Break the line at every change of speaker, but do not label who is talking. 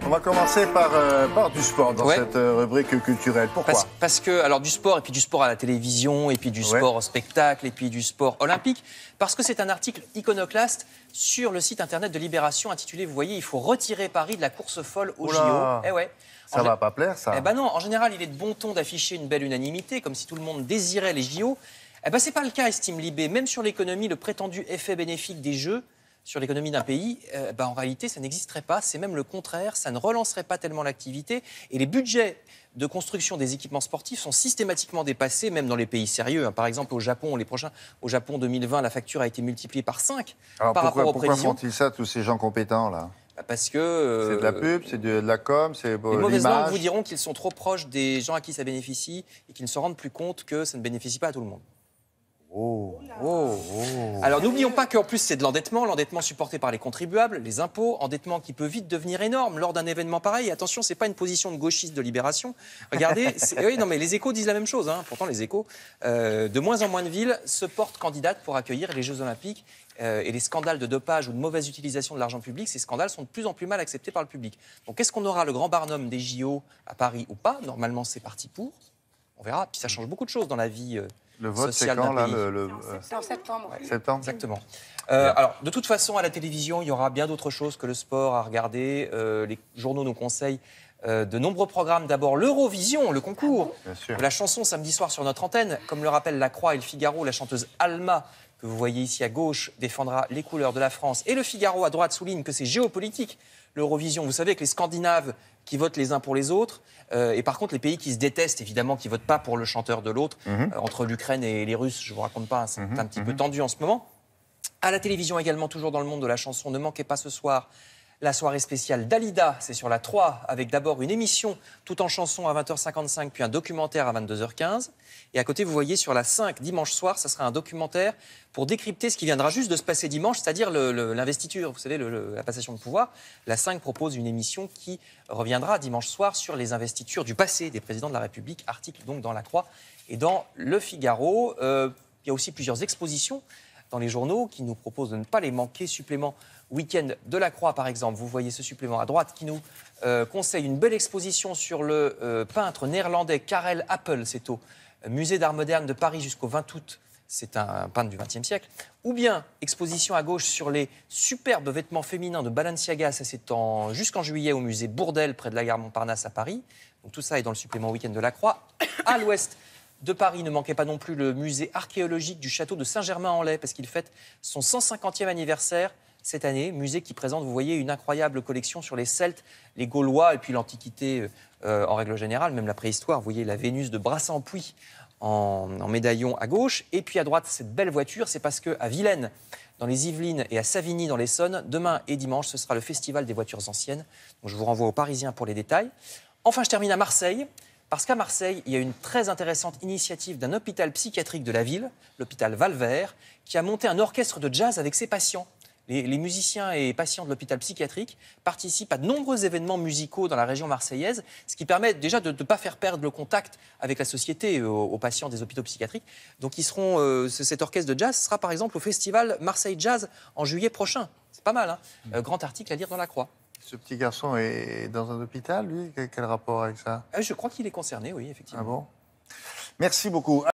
On va commencer par du sport dans cette rubrique culturelle. Pourquoi?
Parce que, alors du sport, et puis du sport à la télévision, et puis du sport au spectacle, et puis du sport olympique. Parce que c'est un article iconoclaste sur le site internet de Libération intitulé, vous voyez, il faut retirer Paris de la course folle aux JO.
Eh ouais. Ça va pas plaire, ça.
Eh ben non, en général, il est de bon ton d'afficher une belle unanimité, comme si tout le monde désirait les JO. Eh ben c'est pas le cas, estime Libé. Même sur l'économie, le prétendu effet bénéfique des Jeux sur l'économie d'un pays, en réalité, ça n'existerait pas. C'est même le contraire. Ça ne relancerait pas tellement l'activité. Et les budgets de construction des équipements sportifs sont systématiquement dépassés, même dans les pays sérieux. Par exemple, au Japon, au Japon 2020, la facture a été multipliée par 5 par rapport aux prévisions.
Pourquoi font-ils ça, tous ces gens compétents, là?
Parce que...
c'est de la pub, c'est de la com, c'est l'image.
Les mauvaises langues vous diront qu'ils sont trop proches des gens à qui ça bénéficie et qu'ils ne se rendent plus compte que ça ne bénéficie pas à tout le monde. Alors n'oublions pas qu'en plus c'est de l'endettement supporté par les contribuables, les impôts, endettement qui peut vite devenir énorme lors d'un événement pareil. Attention, c'est pas une position de gauchiste de Libération. Regardez, oui, non mais les Échos disent la même chose. Pourtant les Échos, de moins en moins de villes se portent candidates pour accueillir les Jeux Olympiques. Et les scandales de dopage ou de mauvaise utilisation de l'argent public, ces scandales sont de plus en plus mal acceptés par le public. Donc est-ce qu'on aura le grand Barnum des JO à Paris ou pas? Normalement c'est parti pour. On verra. Puis ça change beaucoup de choses dans la vie.
Le vote, c'est quand, là
en septembre.
Septembre.
Exactement. Alors, de toute façon, à la télévision, il y aura bien d'autres choses que le sport à regarder. Les journaux nous conseillent de nombreux programmes. D'abord, l'Eurovision, le concours de la chanson samedi soir sur notre antenne. Comme le rappellent La Croix et le Figaro, la chanteuse Alma, que vous voyez ici à gauche, défendra les couleurs de la France. Et le Figaro, à droite, souligne que c'est géopolitique, l'Eurovision. Vous savez que les Scandinaves qui votent les uns pour les autres, et par contre les pays qui se détestent, évidemment, qui ne votent pas pour le chanteur de l'autre, entre l'Ukraine et les Russes, je ne vous raconte pas, c'est un petit peu tendu en ce moment. À la télévision également, toujours dans le monde de la chanson, ne manquez pas ce soir la soirée spéciale Dalida, c'est sur la 3, avec d'abord une émission tout en chanson à 20h55, puis un documentaire à 22h15. Et à côté, vous voyez sur la 5, dimanche soir, ça sera un documentaire pour décrypter ce qui viendra juste de se passer dimanche, c'est-à-dire l'investiture, vous savez, la passation de pouvoir. La 5 propose une émission qui reviendra dimanche soir sur les investitures du passé des présidents de la République, article donc dans la Croix et dans Le Figaro. Il y a aussi plusieurs expositions dans les journaux qui nous proposent de ne pas les manquer. Supplément Week-end de la Croix, par exemple. Vous voyez ce supplément à droite qui nous conseille une belle exposition sur le peintre néerlandais Karel Appel. C'est au Musée d'Art moderne de Paris jusqu'au 20 août. C'est un peintre du XXe siècle. Ou bien exposition à gauche sur les superbes vêtements féminins de Balenciaga. Ça, c'est jusqu'en juillet au musée Bourdelle, près de la gare Montparnasse à Paris. Donc tout ça est dans le supplément Week-end de la Croix. À l'ouest de Paris, ne manquez pas non plus le musée archéologique du château de Saint-Germain-en-Laye, parce qu'il fête son 150e anniversaire cette année. Musée qui présente, vous voyez, une incroyable collection sur les Celtes, les Gaulois et puis l'Antiquité en règle générale, même la préhistoire. Vous voyez la Vénus de Brassempouy en médaillon à gauche. Et puis à droite, cette belle voiture, c'est parce qu'à Vilaine, dans les Yvelines, et à Savigny, dans l'Essonne, demain et dimanche, ce sera le festival des voitures anciennes. Donc je vous renvoie aux Parisiens pour les détails. Enfin, je termine à Marseille. Parce qu'à Marseille, il y a une très intéressante initiative d'un hôpital psychiatrique de la ville, l'hôpital Valvert, qui a monté un orchestre de jazz avec ses patients. Les musiciens et patients de l'hôpital psychiatrique participent à de nombreux événements musicaux dans la région marseillaise, ce qui permet déjà de ne pas faire perdre le contact avec la société aux patients des hôpitaux psychiatriques. Donc cet orchestre de jazz sera par exemple au festival Marseille Jazz en juillet prochain. C'est pas mal, hein. Grand article à lire dans la Croix.
Ce petit garçon est dans un hôpital, lui? Quel rapport avec ça?
Je crois qu'il est concerné, oui, effectivement.
Ah bon? Merci beaucoup.